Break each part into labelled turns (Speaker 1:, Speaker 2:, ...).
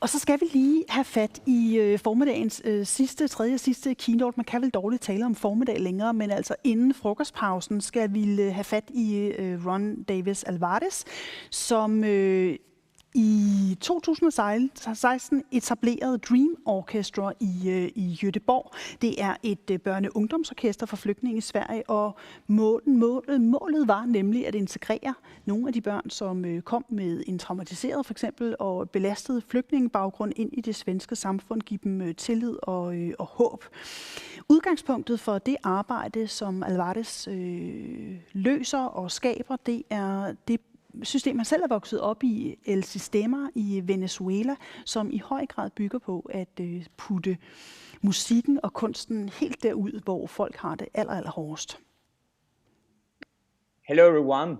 Speaker 1: Og så skal vi lige have fat i formiddagens tredje sidste keynote. Man kan vel dårligt tale om formiddag længere, men altså inden frokostpausen skal vi have fat i Ron Davis Alvarez, som i 2016 etablerede Dream Orkestre i Göteborg. Det er et børne- og ungdomsorkester for flygtninge i Sverige, og målet var nemlig at integrere nogle af de børn, som kom med en traumatiseret for eksempel og belastet flygtningebaggrund ind i det svenske samfund, give dem tillid og håb. Udgangspunktet for det arbejde, som Alvarez løser og skaber, det er det system, han selv er vokset op i, sistema i Venezuela, som i høj grad bygger på at putte musikken og kunsten helt derud, hvor folk har det allerhårdest.
Speaker 2: Hello everyone.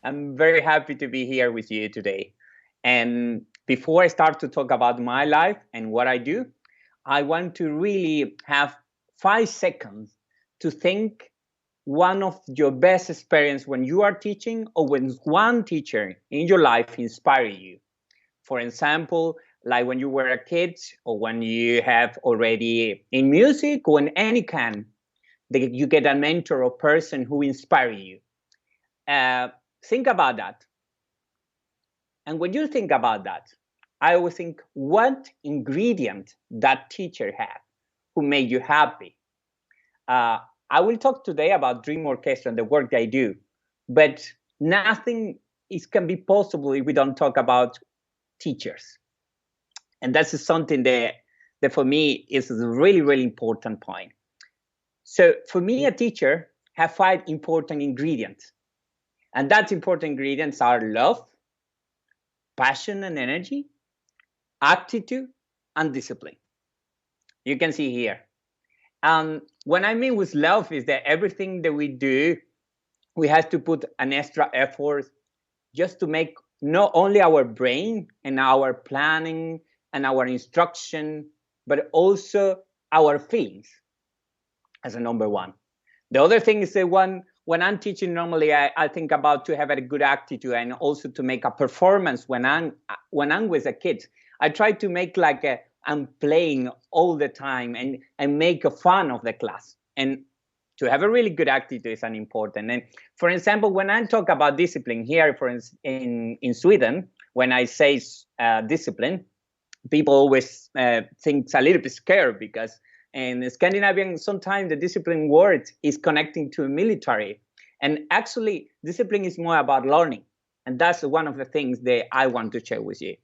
Speaker 2: I'm very happy to be here with you today. And before I start to talk about my life and what I do, I want to really have 5 seconds to think one of your best experience when you are teaching, or when one teacher in your life inspired you. For example, like when you were a kid, or when you have already in music, or in any kind, you get a mentor or person who inspires you. Think about that. And when you think about that, I always think, what ingredient that teacher had who made you happy? I will talk today about Dream Orkestra and the work they do, but nothing can be possible if we don't talk about teachers. And that's something that for me is a really, really important point. So for me, a teacher have 5 important ingredients. And that important ingredients are love, passion and energy, attitude, and discipline. You can see here. What I mean with love is that everything that we do, we have to put an extra effort just to make not only our brain and our planning and our instruction, but also our feelings as a number one. The other thing is that when I'm teaching, normally I think about to have a good attitude and also to make a performance when I'm with a kid. I try to make like I'm playing all the time and make a fun of the class. And to have a really good attitude is an important. And for example, when I talk about discipline here, in Sweden, when I say discipline, people always think it's a little bit scared, because in Scandinavian, sometimes the discipline word is connecting to military. And actually, discipline is more about learning. And that's one of the things that I want to share with you.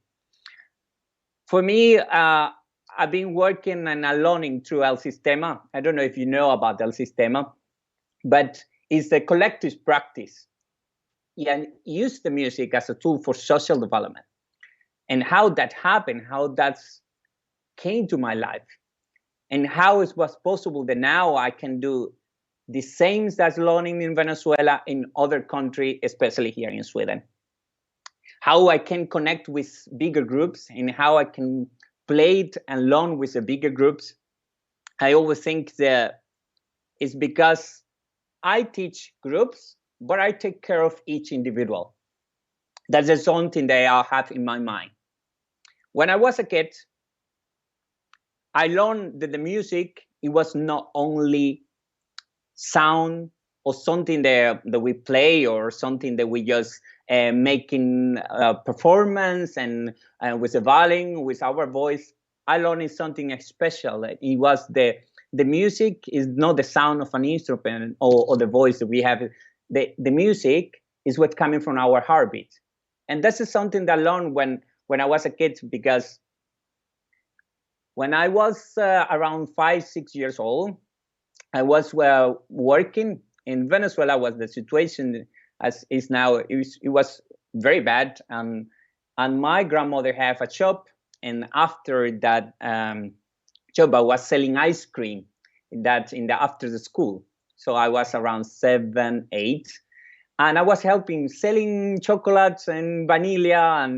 Speaker 2: For me, I've been working and learning through el sistema. I don't know if you know about el sistema, but it's a collective practice. And use the music as a tool for social development. And how that happened, how that came to my life, and how it was possible that now I can do the same as learning in Venezuela, in other countries, especially here in Sweden. How I can connect with bigger groups, and how I can play it and learn with the bigger groups. I always think that it's because I teach groups, but I take care of each individual. That's something that I have in my mind. When I was a kid, I learned that the music, it was not only sound or something that we play, or something that we just making a performance and with the volume, with our voice. I learned something special. It was the music is not the sound of an instrument or the voice that we have. The music is what's coming from our heartbeat. And this is something that I learned when I was a kid, because when I was around 5-6 years old, I was working in Venezuela. Was the situation as is now? It was very bad, and my grandmother had a shop, and after that job, I was selling ice cream after the school. So I was around 7, 8, and I was helping selling chocolates and vanilla,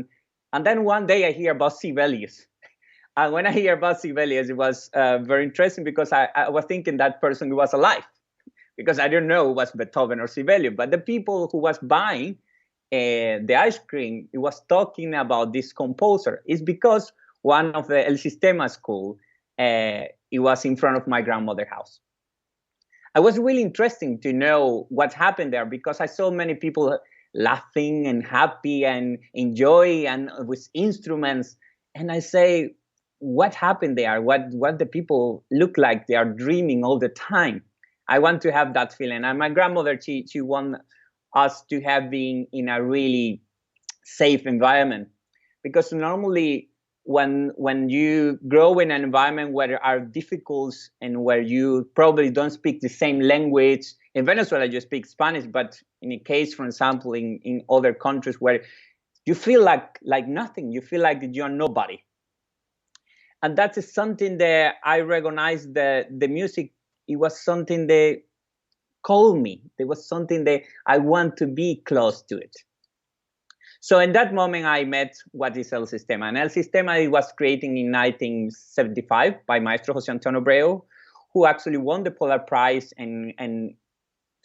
Speaker 2: and then one day I hear about Sibelius. And when I hear about Sibelius, it was very interesting, because I was thinking that person was alive, because I didn't know it was Beethoven or Sibelius. But the people who was buying the ice cream, it was talking about this composer. It's because one of the El Sistema school. It was in front of my grandmother's house. It was really interesting to know what happened there because I saw many people laughing and happy and enjoy and with instruments. And I say, what happened there? What the people look like? They are dreaming all the time. I want to have that feeling. And my grandmother, she want us to have been in a really safe environment, because normally when you grow in an environment where there are difficulties and where you probably don't speak the same language, in Venezuela you speak Spanish, but in a case, for example, in other countries where you feel like nothing, you feel like you're nobody. And that is something that I recognize that the music, it was something that called me. It was something that I want to be close to it. So in that moment, I met what is El Sistema. And El Sistema, it was created in 1975 by Maestro José Antonio Abreu, who actually won the Polar Prize. And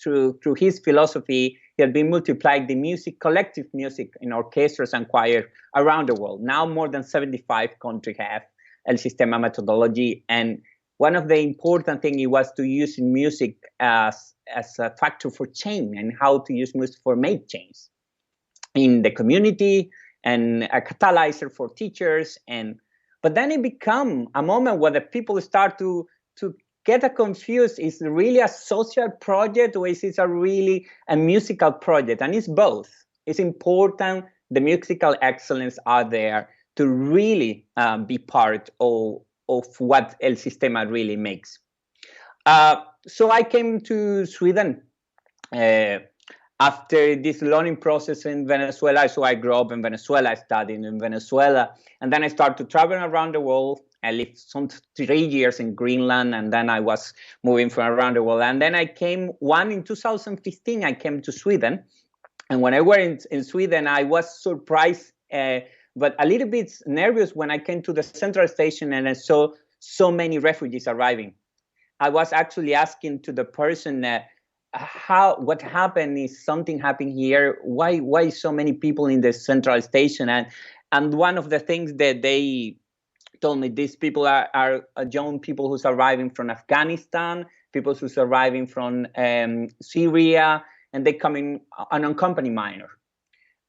Speaker 2: through his philosophy, he had been multiplying the music, collective music in orchestras and choir around the world. Now more than 75 countries have El Sistema methodology. And one of the important things was to use music as a factor for change, and how to use music for make change in the community, and a catalyzer for teachers. But then it became a moment where the people start to get confused. Is it really a social project, or is it really a musical project? And it's both. It's important the musical excellence are there to really be part of what El Sistema really makes. So I came to Sweden after this learning process in Venezuela. So I grew up in Venezuela, I studied in Venezuela, and then I started to travel around the world. I lived some 3 years in Greenland, and then I was moving from around the world. And then I came, in 2015, I came to Sweden. And when I was in Sweden, I was surprised, but a little bit nervous when I came to the central station and I saw so many refugees arriving. I was actually asking to the person, what happened? Is something happening here? Why so many people in the central station? And one of the things that they told me, these people are young people who's arriving from Afghanistan, people who's arriving from Syria, and they come in an unaccompanied minor.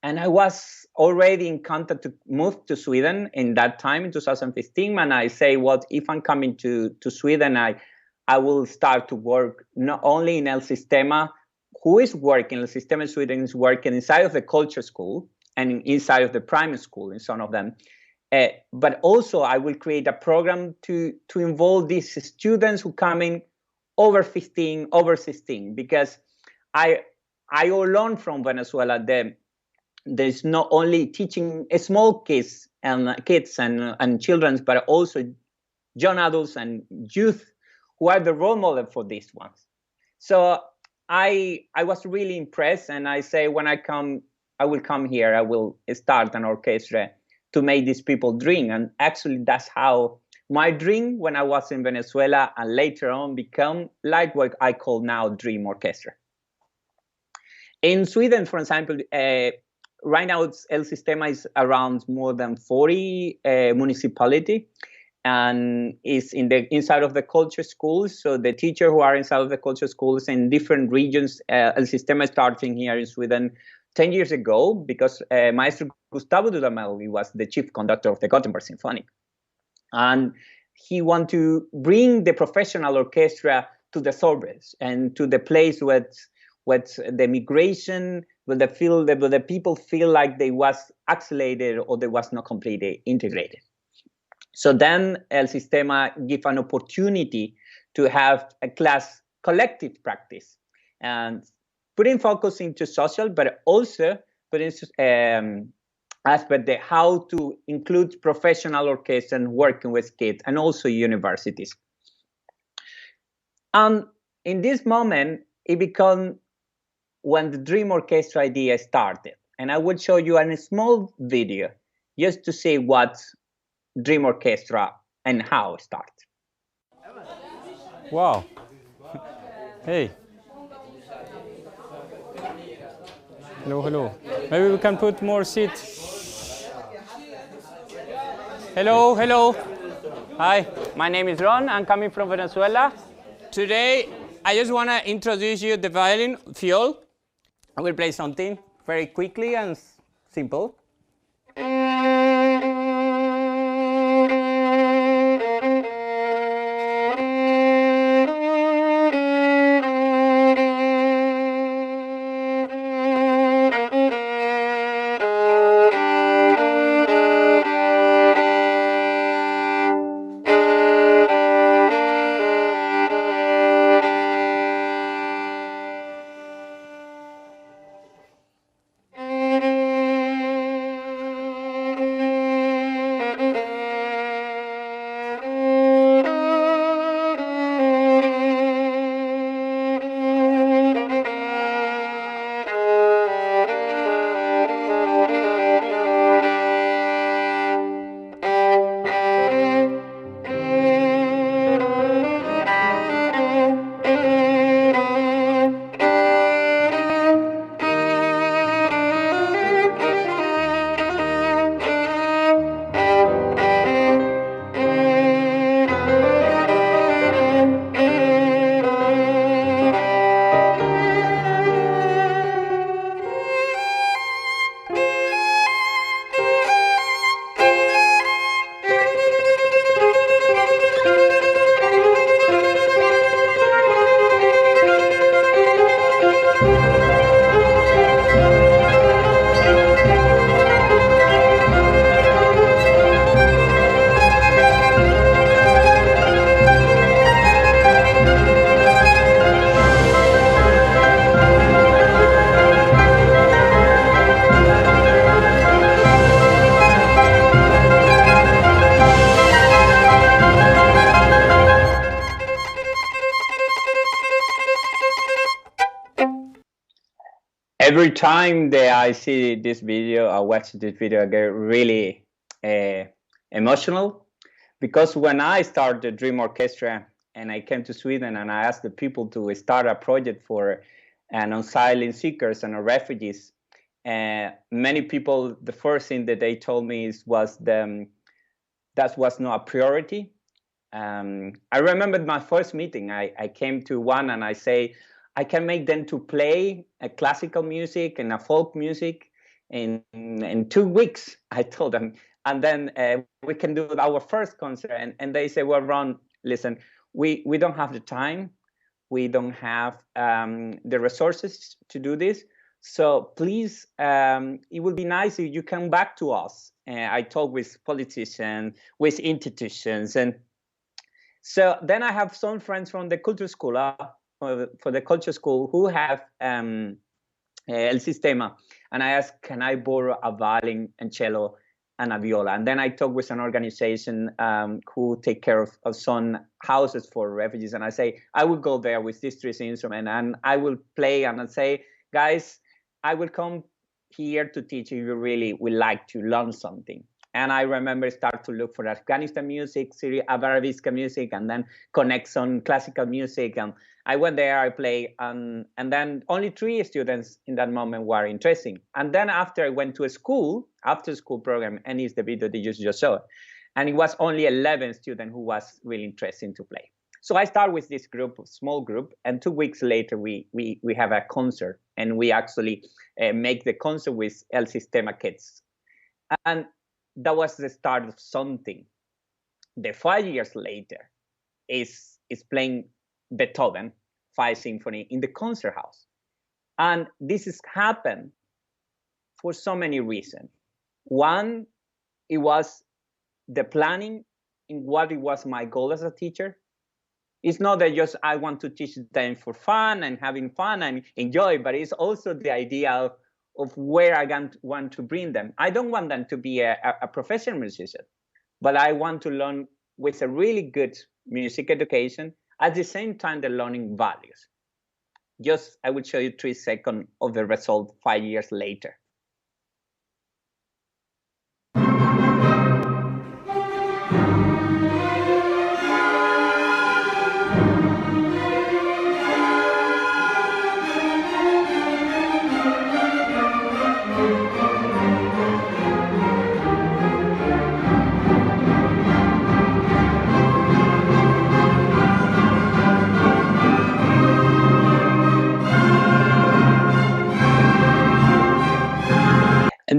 Speaker 2: And I was already in contact to move to Sweden in that time, in 2015. And I say, well, if I'm coming to Sweden, I will start to work not only in El Sistema, who is working, El Sistema in Sweden is working inside of the culture school and inside of the primary school in some of them. But also I will create a program to involve these students who come in over 15, over 16, because I learned from Venezuela that there's not only teaching small kids and children, but also young adults and youth who are the role model for these ones. So I was really impressed, and I say, when I will come here, I will start an orchestra to make these people dream. And actually that's how my dream when I was in Venezuela and later on become like what I call now Dream Orchestra. In Sweden, for example, right now El Sistema is around more than 40 municipality, and is inside of the culture schools. So the teachers who are inside of the culture schools in different regions, El Sistema starting here in Sweden 10 years ago, because Maestro Gustavo Dudamel was the chief conductor of the Gothenburg Symphony. And he wanted to bring the professional orchestra to the suburbs and to the place where the migration, where the people feel like they was isolated or they was not completely integrated. So then El Sistema give an opportunity to have a class collective practice and putting focus into social, but also putting aspect of how to include professional orchestra and working with kids, and also universities. And in this moment, it became when the Dream Orchestra idea started. And I will show you a small video just to see what Dream Orchestra and how it started.
Speaker 3: Wow. Hey. Hello, hello. Maybe we can put more seats. Hello, hello. Hi, my name is Ron. I'm coming from Venezuela. Today, I just want to introduce you the violin fiol. I will play something very quickly and simple.
Speaker 2: Every time that I see this video, I watch this video, I get really emotional, because when I started the Dream Orkestra and I came to Sweden and I asked the people to start a project for asylum seekers and refugees, many people, the first thing that they told me was that was not a priority. I remembered my first meeting. I came to one and I say, I can make them to play a classical music and a folk music in 2 weeks, I told them. And then we can do our first concert. And they say, well, Ron, listen, we don't have the time. We don't have the resources to do this. So please, it would be nice if you come back to us. I talk with politicians, with institutions. And so then I have some friends from the culture school, for the culture school, who have el sistema. And I asked, can I borrow a violin and cello and a viola? And then I talked with an organization who take care of some houses for refugees. And I say, I will go there with these 3 instruments and I will play. And I say, guys, I will come here to teach you if you really would like to learn something. And I remember start to look for Afghanistan music, Syria, Arabic music, and then connect some classical music. And I went there, I played, and then only 3 students in that moment were interested. And then after I went to a school, after school program, and it's the video that you just saw, and it was only 11 students who was really interested to play. So I start with this group, small group, and 2 weeks later we have a concert, and we actually make the concert with El Sistema kids. And that was the start of something. The 5 years later is playing Beethoven 5 Symphony in the concert house. And this has happened for so many reasons. One, it was the planning in what it was my goal as a teacher. It's not that just I want to teach them for fun and having fun and enjoy, but it's also the idea of where I want to bring them. I don't want them to be a professional musician, but I want to learn with a really good music education. At the same time, they're learning values. Just, I will show you 3 seconds of the result 5 years later.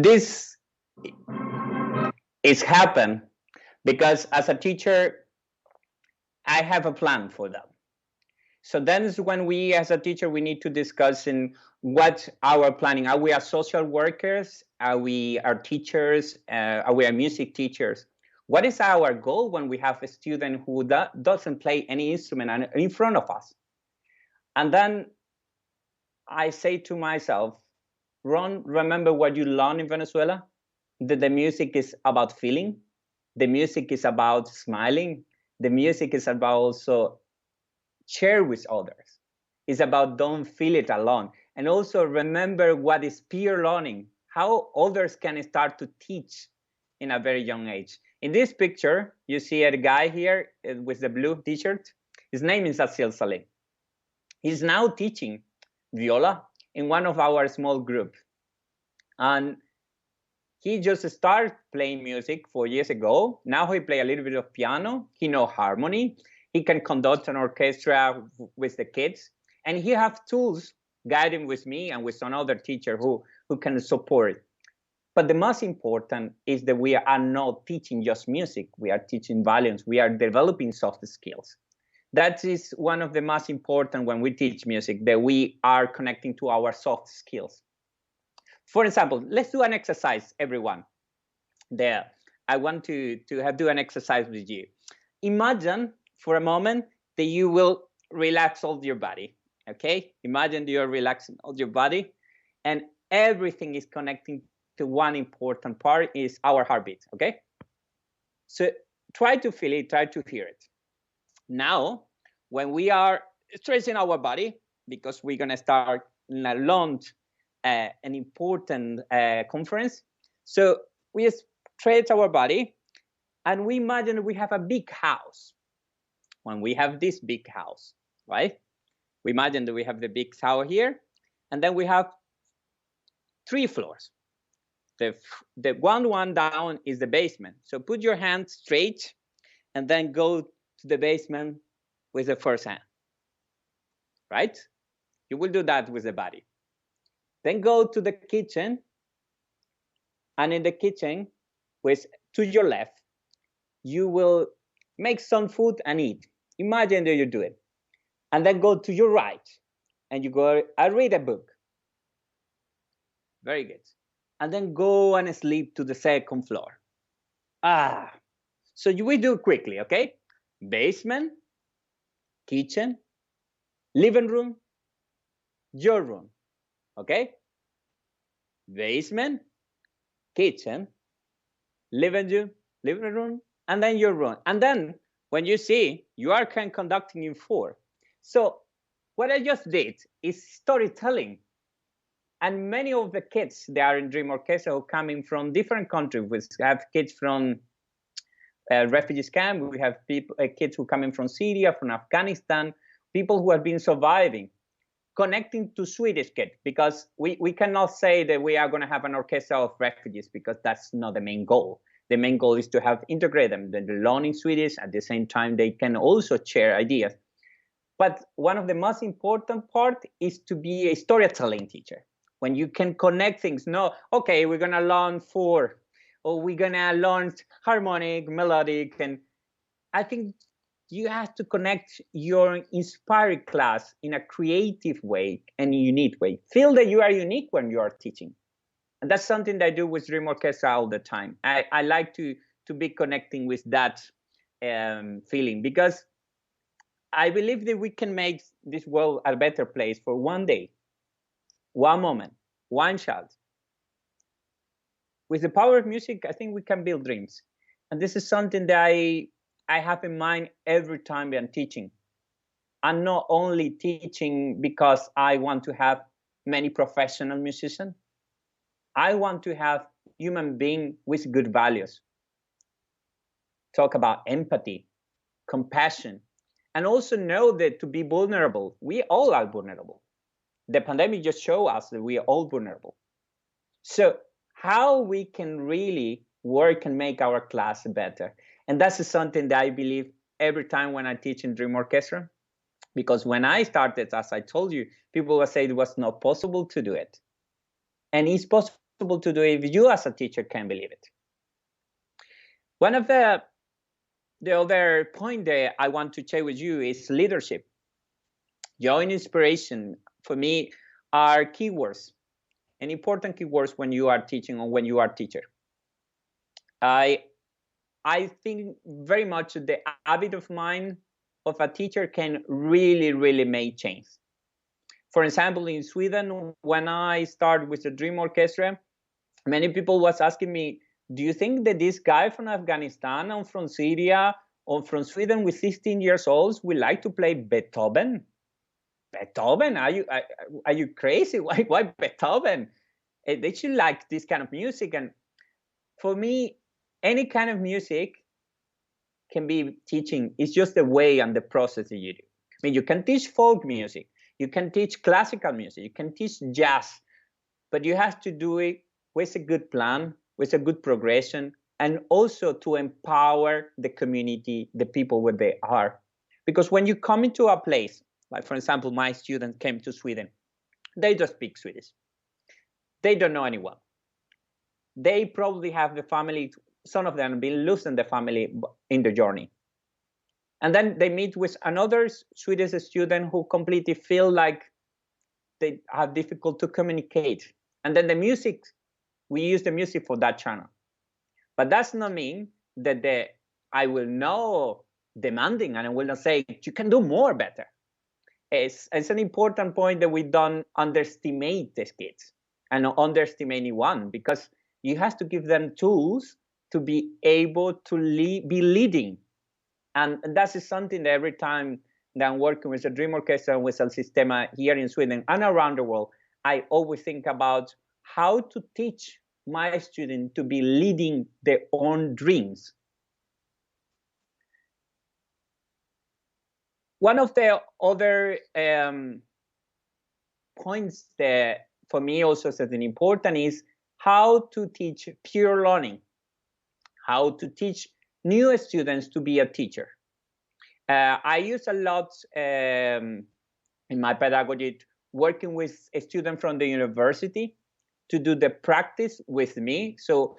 Speaker 2: And this is happened because as a teacher, I have a plan for them. So then is when we, as a teacher, we need to discuss in what our planning. Are we social workers? Are we teachers? Are we music teachers? What is our goal when we have a student who doesn't play any instrument in front of us? And then I say to myself, Ron, remember what you learned in Venezuela? That the music is about feeling. The music is about smiling. The music is about also share with others. It's about don't feel it alone. And also remember what is peer learning, how others can start to teach in a very young age. In this picture, you see a guy here with the blue t-shirt. His name is Asil Saleh. He's now teaching viola in one of our small groups. And he just started playing music 4 years ago. Now he plays a little bit of piano. He knows harmony. He can conduct an orchestra with the kids. And he has tools guiding with me and with another teacher who can support. But the most important is that we are not teaching just music. We are teaching values. We are developing soft skills. That is one of the most important when we teach music, that we are connecting to our soft skills. For example, let's do an exercise, everyone. There, I want to do an exercise with you. Imagine for a moment that you will relax all your body, okay? Imagine you're relaxing all your body and everything is connecting to one important part is our heartbeat, okay? So try to feel it, try to hear it. Now, when we are stretching our body, because we're gonna start a launch an important conference, so we stretch our body and we imagine we have a big house. When we have this big house, right? We imagine that we have the big tower here, and then we have 3 floors. The one down is the basement. So put your hand straight and then go to the basement with the first hand, right? You will do that with the body. Then go to the kitchen, and in the kitchen, to your left, you will make some food and eat. Imagine that you do it. And then go to your right, and you go and read a book. Very good. And then go and sleep to the 2nd floor. So you will do it quickly, okay? Basement, kitchen, living room, your room, okay? Basement, kitchen, living room, and then your room. And then when you see, you are conducting in 4. So what I just did is storytelling. And many of the kids, they are in Dream Orkestra, who are coming from different countries. We have kids from refugees camp. We have kids who are coming from Syria, from Afghanistan, people who have been surviving, connecting to Swedish kids, because we cannot say that we are going to have an orchestra of refugees, because that's not the main goal. The main goal is to have integrate them, they learn in Swedish, at the same time they can also share ideas. But one of the most important part is to be a storytelling teacher. When you can connect things, no, okay, we're gonna learn 4, or we're gonna learn harmonic, melodic, and I think you have to connect your inspired class in a creative way and a unique way. Feel that you are unique when you are teaching. And that's something that I do with Dream Orkestra all the time. I like to be connecting with that feeling, because I believe that we can make this world a better place for one day, one moment, one child. With the power of music, I think we can build dreams. And this is something that I have in mind every time I'm teaching. I'm not only teaching because I want to have many professional musicians. I want to have human beings with good values. Talk about empathy, compassion, and also know that to be vulnerable, we all are vulnerable. The pandemic just showed us that we are all vulnerable. So how we can really work and make our class better. And that's something that I believe every time when I teach in Dream Orkestra, because when I started, as I told you, people would say it was not possible to do it. And it's possible possible to do if you as a teacher can believe it. One of the other point that I want to share with you is leadership. Joy and inspiration, for me, are keywords, and important keywords when you are teaching or when you are a teacher. I think very much the habit of mind of a teacher can really make change. For example, in Sweden, when I started with the Dream Orkestra, many people was asking me, do you think that this guy from Afghanistan or from Syria or from Sweden with 16 years old would like to play Beethoven? Beethoven? Are you crazy? Why Beethoven? They should like this kind of music. And for me, any kind of music can be teaching. It's just the way and the process that you do. I mean, you can teach folk music, you can teach classical music, you can teach jazz, but you have to do it with a good plan, with a good progression, and also to empower the community, the people where they are. Because when you come into a place, like for example, my students came to Sweden, they don't speak Swedish. They don't know anyone. They probably have the family, some of them have been losing the family in the journey. And then they meet with another Swedish student who completely feel like they have difficult to communicate. And then the music, we use the music for that channel. But that's not mean that I will know demanding and I will not say, you can do more better. It's an important point that we don't underestimate these kids and not underestimate anyone, because you have to give them tools to be able to be leading. And that is something that every time that I'm working with the Dream Orkestra and with the Sistema here in Sweden and around the world, I always think about how to teach my students to be leading their own dreams. One of the other points that for me also is important is how to teach pure learning, how to teach new students to be a teacher. I use a lot in my pedagogy working with a student from the university to do the practice with me, so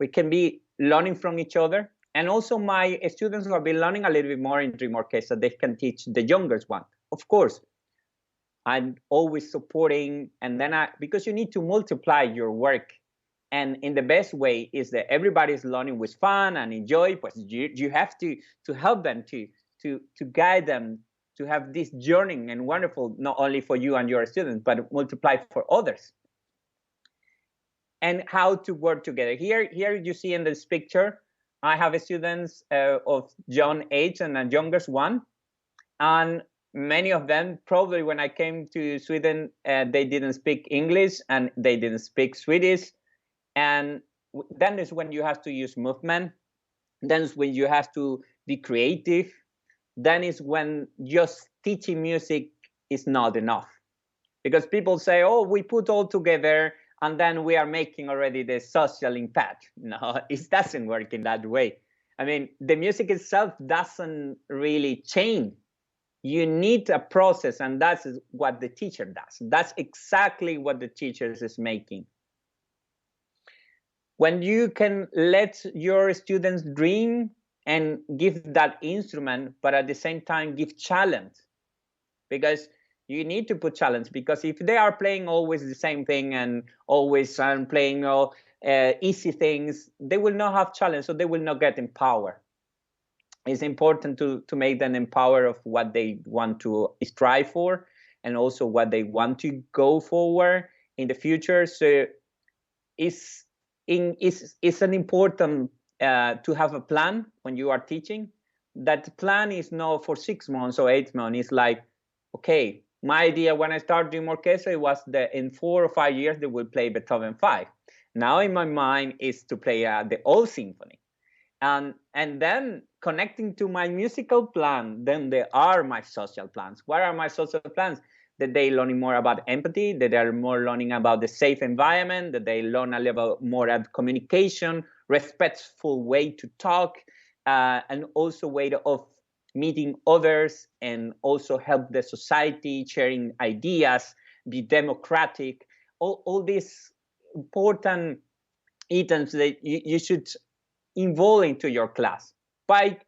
Speaker 2: we can be learning from each other. And also my students will be learning a little bit more in Dream Orchestra. They can teach the youngest one. Of course, I'm always supporting, and then because you need to multiply your work. And in the best way is that everybody's learning with fun and enjoy, but you have to help them to guide them to have this journey and wonderful, not only for you and your students, but multiply for others. And how to work together. Here you see in this picture, I have students of young age and a youngest one. And many of them, probably when I came to Sweden, they didn't speak English and they didn't speak Swedish. And then is when you have to use movement. Then is when you have to be creative. Then is when just teaching music is not enough. Because people say, oh, we put all together and then we are making already the social impact. No, it doesn't work in that way. I mean, the music itself doesn't really change. You need a process, and that's what the teacher does. That's exactly what the teacher is making. When you can let your students dream and give that instrument, but at the same time give challenge, because you need to put challenge, because if they are playing always the same thing and always playing easy things, they will not have challenge, so they will not get empowered. It's important to make them empowered of what they want to strive for and also what they want to go forward in the future. So it's an important to have a plan when you are teaching. That plan is not for 6 months or 8 months. It's like, okay, my idea when I started Dream Orchestra was that in 4 or 5 years they will play Beethoven 5. Now in my mind is to play the whole symphony. And then connecting to my musical plan, then there are my social plans. What are my social plans? That they learning more about empathy, that they are more learning about the safe environment, that they learn a little more about communication, respectful way to talk, and also way of meeting others, and also help the society, sharing ideas, be democratic. All these important items that you should involve into your class by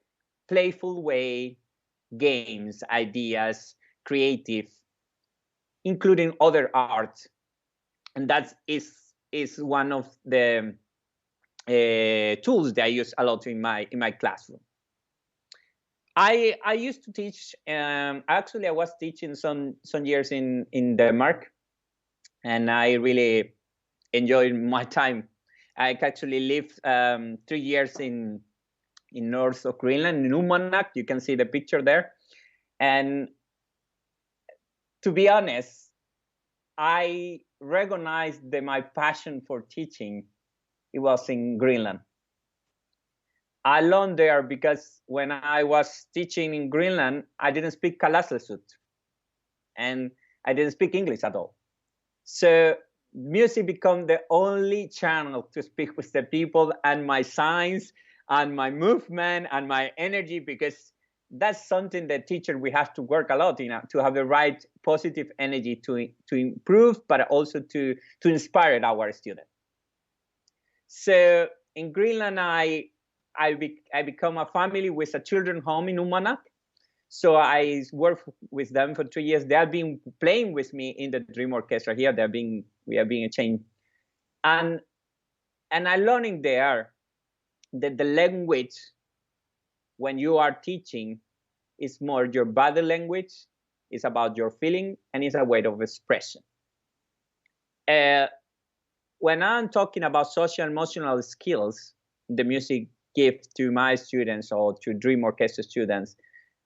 Speaker 2: playful way, games, ideas, creative, including other arts. And that is one of the tools that I use a lot in my classroom. I used to teach. Actually, I was teaching some years in Denmark, and I really enjoyed my time. I actually lived 3 years in north of Greenland, in Numanak. You can see the picture there. And to be honest, I recognized that my passion for teaching, it was in Greenland. I learned there because when I was teaching in Greenland, I didn't speak Kalaslasut, and I didn't speak English at all. So music became the only channel to speak with the people, and my signs and my movement and my energy, because that's something that teacher we have to work a lot to have the right positive energy to improve, but also to inspire our students. So in Greenland, I become a family with a children home in Numanak. So I worked with them for 2 years. They have been playing with me in the Dream Orkestra here. We are being a chain. And I learning there that the language, when you are teaching, is more your body language, it's about your feeling, and it's a way of expression. When I'm talking about social emotional skills, the music gives to my students or to Dream Orchestra students,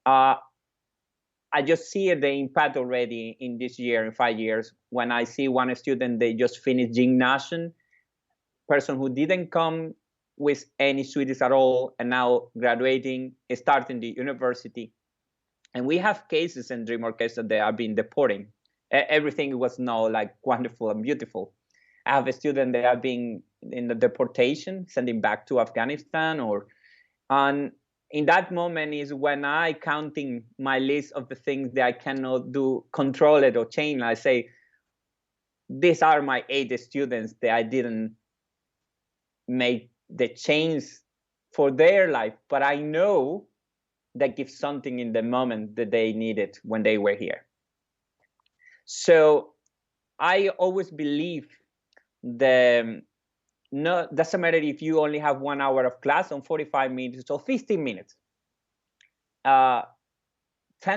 Speaker 2: I just see the impact already in this year, in 5 years, when I see one student, they just finished gymnasium, person who didn't come with any studies at all, and now graduating, starting the university. And we have cases in Dream Orchestra that have been deporting. Everything was now like wonderful and beautiful. I have a student that have been in the deportation, sending back to Afghanistan, and in that moment is when I counting my list of the things that I cannot do, control it or change. I say, these are my 8 students that I didn't make the change for their life, but I know that gives something in the moment that they needed when they were here. So I always believe that no, doesn't matter if you only have 1 hour of class on 45 minutes or 15 minutes. 10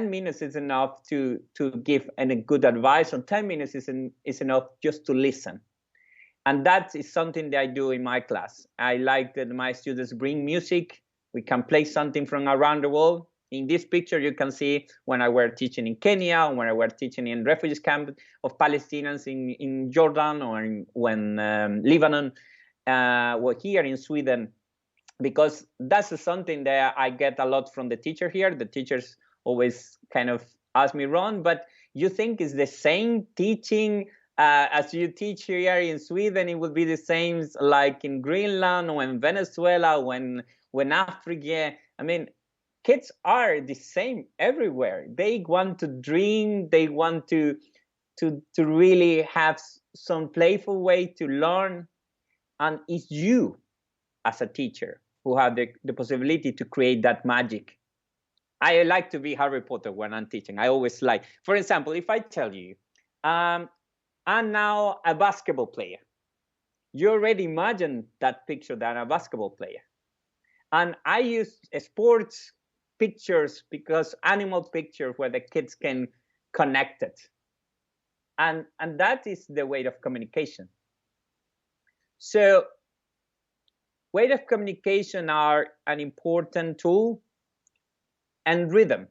Speaker 2: minutes is enough to give any good advice, or 10 minutes is enough just to listen. And that is something that I do in my class. I like that my students bring music. We can play something from around the world. In this picture, you can see when I were teaching in Kenya, when I were teaching in refugee camp of Palestinians in Jordan, or when Lebanon, or here in Sweden, because that's something that I get a lot from the teacher here. The teachers always kind of ask me, Ron, but you think it's the same teaching as you teach here in Sweden? It would be the same like in Greenland or in Venezuela, when Africa. I mean, kids are the same everywhere. They want to dream. They want to really have some playful way to learn. And it's you as a teacher who have the possibility to create that magic. I like to be Harry Potter when I'm teaching. I always like, for example, if I tell you, I'm now a basketball player, you already imagine that picture that I'm a basketball player. And I use sports pictures because animal pictures where the kids can connect it. And that is the way of communication. So way of communication are an important tool, and rhythm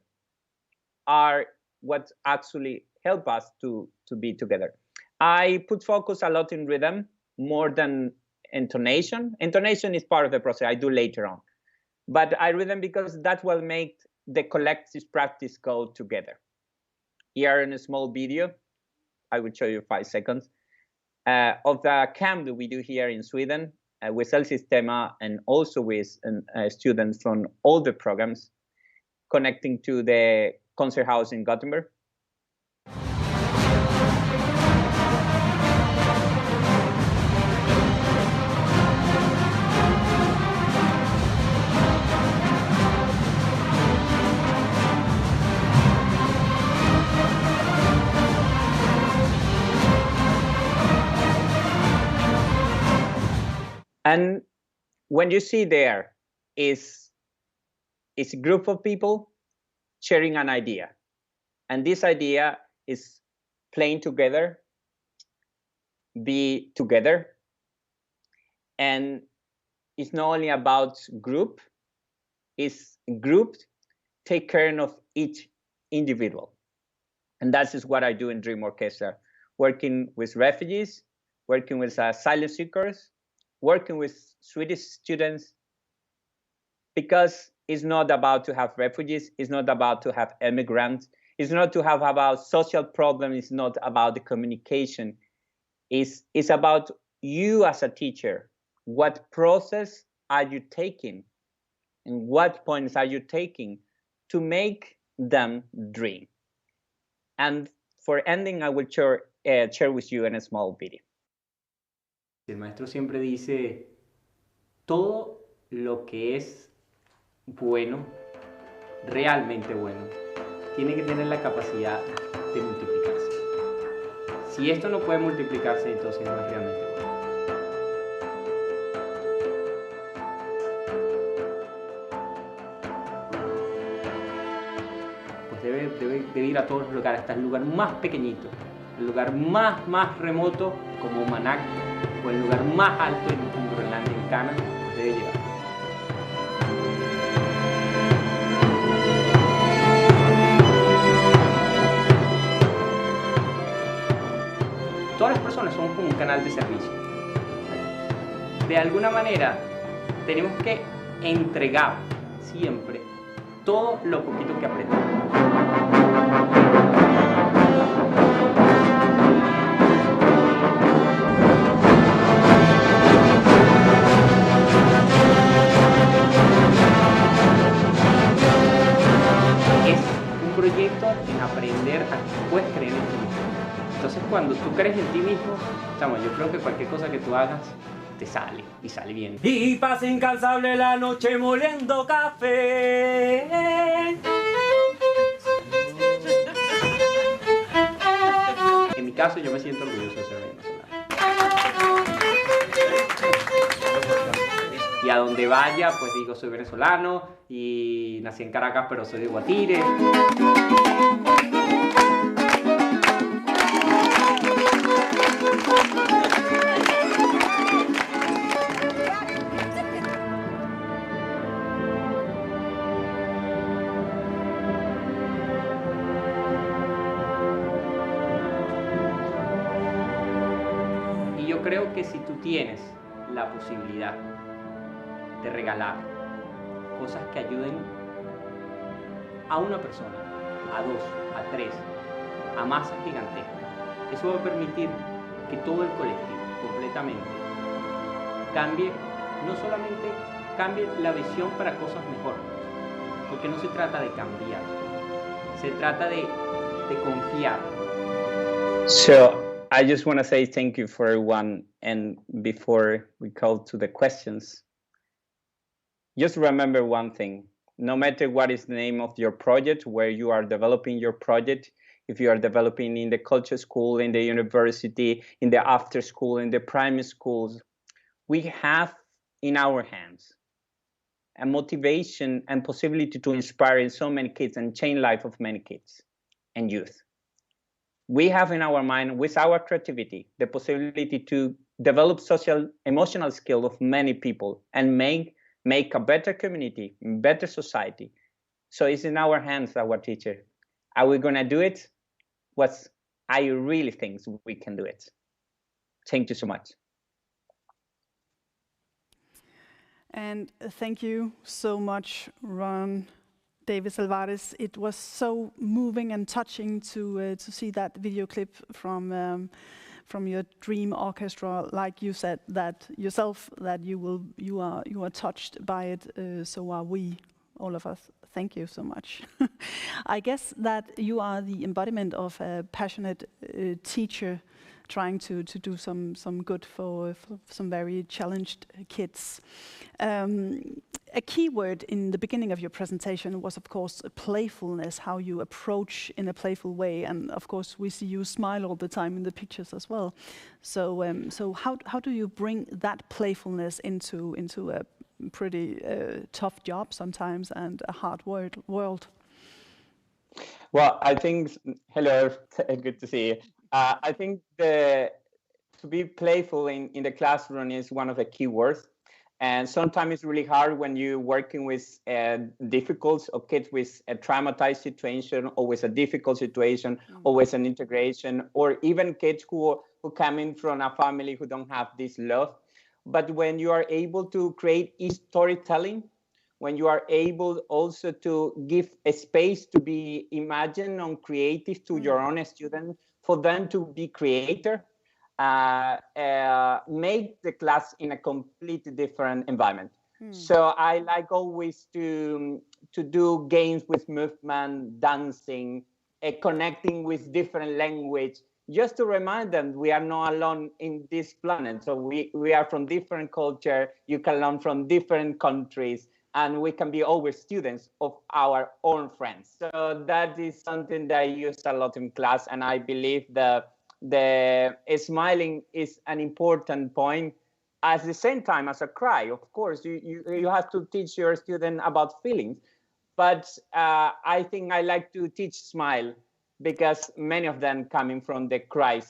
Speaker 2: are what actually help us to be together. I put focus a lot in rhythm more than intonation. Intonation is part of the process I do later on. But I rhythm because that will make the collective practice go together. Here in a small video, I will show you 5 seconds, of the camp that we do here in Sweden with El Sistema, and also with students from all the programs connecting to the concert house in Gothenburg. And when you see there is a group of people sharing an idea. And this idea is playing together, be together. And it's not only about group, it's grouped, take care of each individual. And that is what I do in Dream Orkestra, working with refugees, working with asylum seekers, working with Swedish students, because it's not about to have refugees, it's not about to have immigrants, it's not to have about social problems, it's not about the communication, it's about you as a teacher. What process are you taking and what points are you taking to make them dream? And for ending, I will share with you in a small video.
Speaker 3: El maestro siempre dice, todo lo que es bueno, realmente bueno, tiene que tener la capacidad de multiplicarse. Si esto no puede multiplicarse, entonces no es realmente bueno. Pues debe ir a todos los lugares, hasta el lugar más pequeñito, el lugar más remoto como Manac, o el lugar más alto en Groenlandia, en Canadá, pues debe llegar. Todas las personas son como un canal de servicio. De alguna manera, tenemos que entregar siempre todo lo poquito que aprendemos. Es un proyecto en aprender a que puedes creer en ti mismo. Entonces, cuando tú crees en ti mismo, yo creo que cualquier cosa que tú hagas te sale y sale bien.
Speaker 4: Y pasa incansable la noche moliendo café.
Speaker 3: En mi caso, yo me siento orgulloso de ser venezolano. Y a donde vaya, pues digo, soy venezolano y nací en Caracas, pero soy de Guatire. Yo creo que si tú tienes la posibilidad de regalar cosas que ayuden a una persona, a dos, a tres, a masas gigantescas, eso va a permitir que todo el colectivo completamente cambie, no solamente cambie la visión para cosas mejores, porque no se trata de cambiar, se trata de confiar.
Speaker 2: So I just want to say thank you for everyone, and before we go to the questions, just remember one thing: no matter what is the name of your project, where you are developing your project, if you are developing in the culture school, in the university, in the after school, in the primary schools, we have in our hands a motivation and possibility to inspire so many kids and change life of many kids and youth. We have in our mind, with our creativity, the possibility to develop social, emotional skills of many people and make a better community, better society. So it's in our hands, our teacher. Are we going to do it? I really think we can do it. Thank you so much.
Speaker 1: And thank you so much, Ron Davis Alvarez. It was so moving and touching to see that video clip from your Dream Orkestra. Like you said that yourself, that you are touched by it. So are we, all of us. Thank you so much. I guess that you are the embodiment of a passionate teacher trying to do some good for some very challenged kids. A key word in the beginning of your presentation was, of course, playfulness, how you approach in a playful way. And of course, we see you smile all the time in the pictures as well. So, how do you bring that playfulness into a pretty tough job sometimes and a hard world?
Speaker 2: Well, I think, hello, good to see you. I think to be playful in the classroom is one of the key words. And sometimes it's really hard when you're working with difficult or kids with a traumatized situation, or with a difficult situation, or with an integration, or even kids who come in from a family who don't have this love. But when you are able to create storytelling, when you are able also to give a space to be imagined and creative to your own students, for them to be creator, make the class in a completely different environment. So I like always to do games with movement, dancing, connecting with different language, just to remind them we are not alone in this planet. So we are from different culture. You can learn from different countries, and we can be always students of our own friends. So that is something that I use a lot in class, and I believe that the smiling is an important point. At the same time as a cry, of course, you have to teach your student about feelings, but I think I like to teach smile, because many of them coming from the cry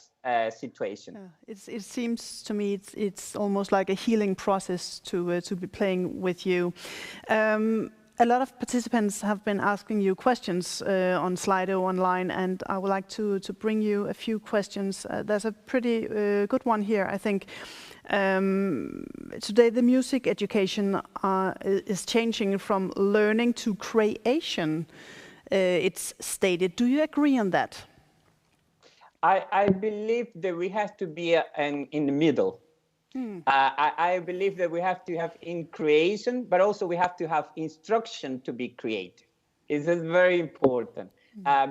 Speaker 2: situation.
Speaker 1: It seems to me it's almost like a healing process to be playing with you. A lot of participants have been asking you questions on Slido online, and I would like to bring you a few questions. There's a pretty good one here, I think. Today the music education is changing from learning to creation, it's stated. Do you agree on that?
Speaker 2: I believe that we have to be in the middle. I believe that we have to have in creation, but also we have to have instruction to be creative. It's very important,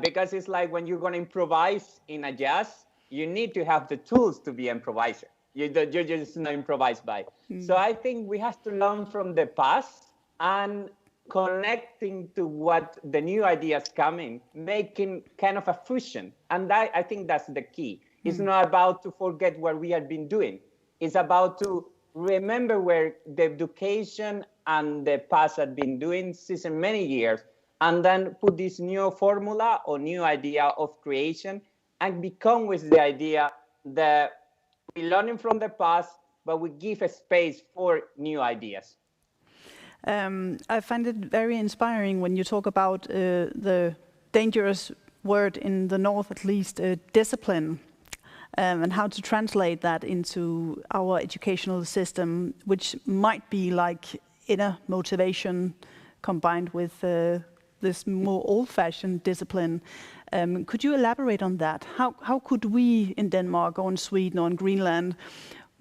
Speaker 2: because it's like when you're going to improvise in a jazz, you need to have the tools to be an improviser. You're just not improvised by. So I think we have to learn from the past and connecting to what the new ideas coming, making kind of a fusion. And I think that's the key. It's not about to forget what we have been doing. It's about to remember where the education and the past had been doing since many years, and then put this new formula or new idea of creation, and become with the idea that we're learning from the past, but we give a space for new ideas.
Speaker 1: I find it very inspiring when you talk about the dangerous word in the North, at least, discipline. And how to translate that into our educational system, which might be like inner motivation combined with this more old-fashioned discipline. Could you elaborate on that? How could we in Denmark or in Sweden or in Greenland,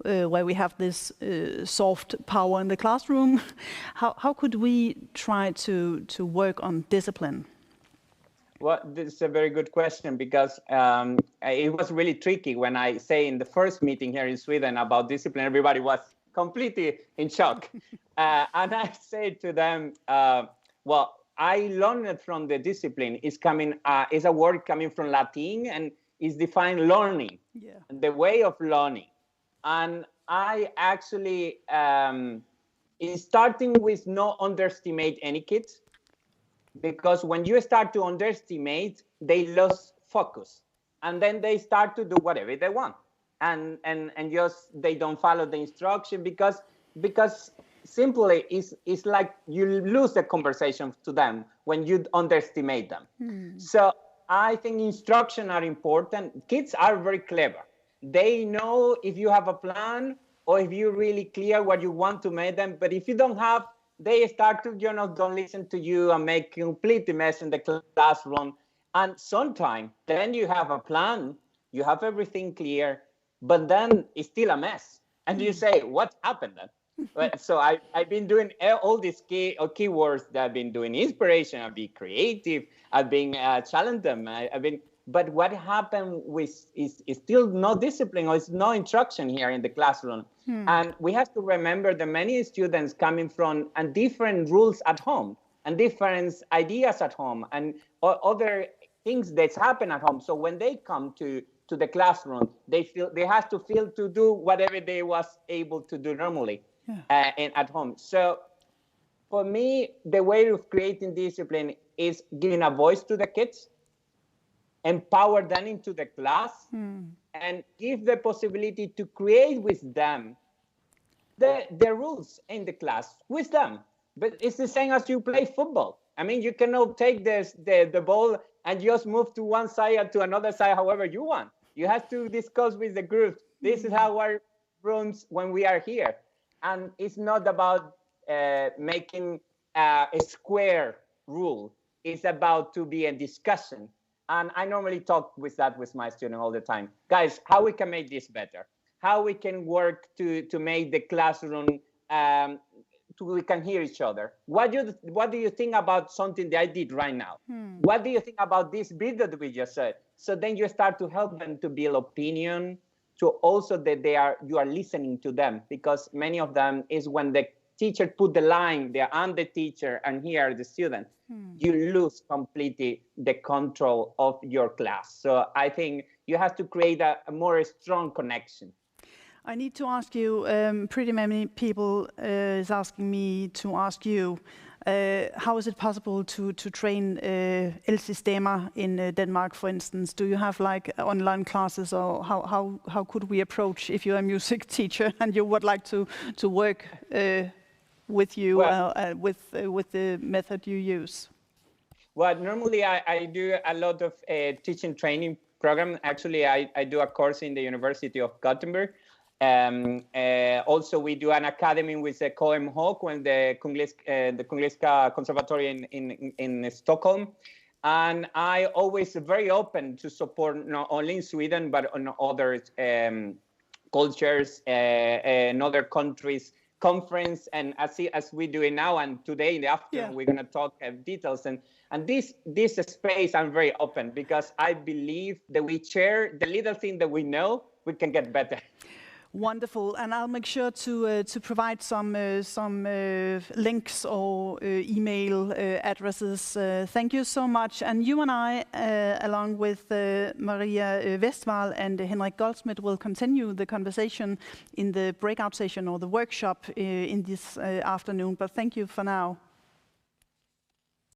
Speaker 1: where we have this soft power in the classroom, how could we try to work on discipline?
Speaker 2: Well, this is a very good question, because it was really tricky when I say in the first meeting here in Sweden about discipline. Everybody was completely in shock. And I said to them, well, I learned from the discipline is a word coming from Latin, and is defined learning, the way of learning. And I actually is starting with not underestimate any kids. Because when you start to underestimate, they lose focus, and then they start to do whatever they want, and just they don't follow the instruction, because simply it's like you lose the conversation to them when you underestimate them. So I think instruction are important. Kids are very clever. They know if you have a plan or if you're really clear what you want to make them. But if you don't have, they start to, don't listen to you and make complete mess in the classroom. And sometimes then you have a plan, you have everything clear, but then it's still a mess. And you say, what happened then? So I've been doing all these keywords that I've been doing: inspiration, I've been creative, I've been challenging them, I've been But what happened is still no discipline, or it's no instruction here in the classroom. And we have to remember that many students coming from different rules at home and different ideas at home and other things that happen at home. So when they come to the classroom, they have to feel to do whatever they was able to do normally at home. So for me, the way of creating discipline is giving a voice to the kids, empower them into the class, and give the possibility to create with them the rules in the class with them. But it's the same as you play football. I mean, you cannot take the ball and just move to one side or to another side however you want. You have to discuss with the group. This is how our rooms when we are here. And it's not about making a square rule. It's about to be a discussion. And I normally talk with my students all the time. Guys, how we can make this better? How we can work to make the classroom we can hear each other. What do you think about something that I did right now? What do you think about this bit that we just said? So then you start to help them to build opinion, to also that you are listening to them, because many of them is when the teacher put the line there, I'm the teacher and here are the students. You lose completely the control of your class. So I think you have to create a more strong connection.
Speaker 1: I need to ask you, pretty many people is asking me to ask you, how is it possible to train el sistema in Denmark, for instance? Do you have like online classes, or how could we approach if you're a music teacher and you would like to work with you, with the method you use?
Speaker 2: Well, normally I do a lot of teaching training program. Actually, I do a course in the University of Gothenburg. Also, we do an academy with the KMH and the Kungliska Conservatory in Stockholm. And I always very open to support not only in Sweden, but on other cultures in other countries, conference, and as we do it now. And today in the afternoon, we're going to talk details. And this space, I'm very open, because I believe that we share the little thing that we know, we can get better.
Speaker 1: Wonderful, and I'll make sure to provide some links or email addresses. Thank you so much. And you and I, along with Maria Westphal and Henrik Goldsmith, will continue the conversation in the breakout session or the workshop in this afternoon. But thank you for now.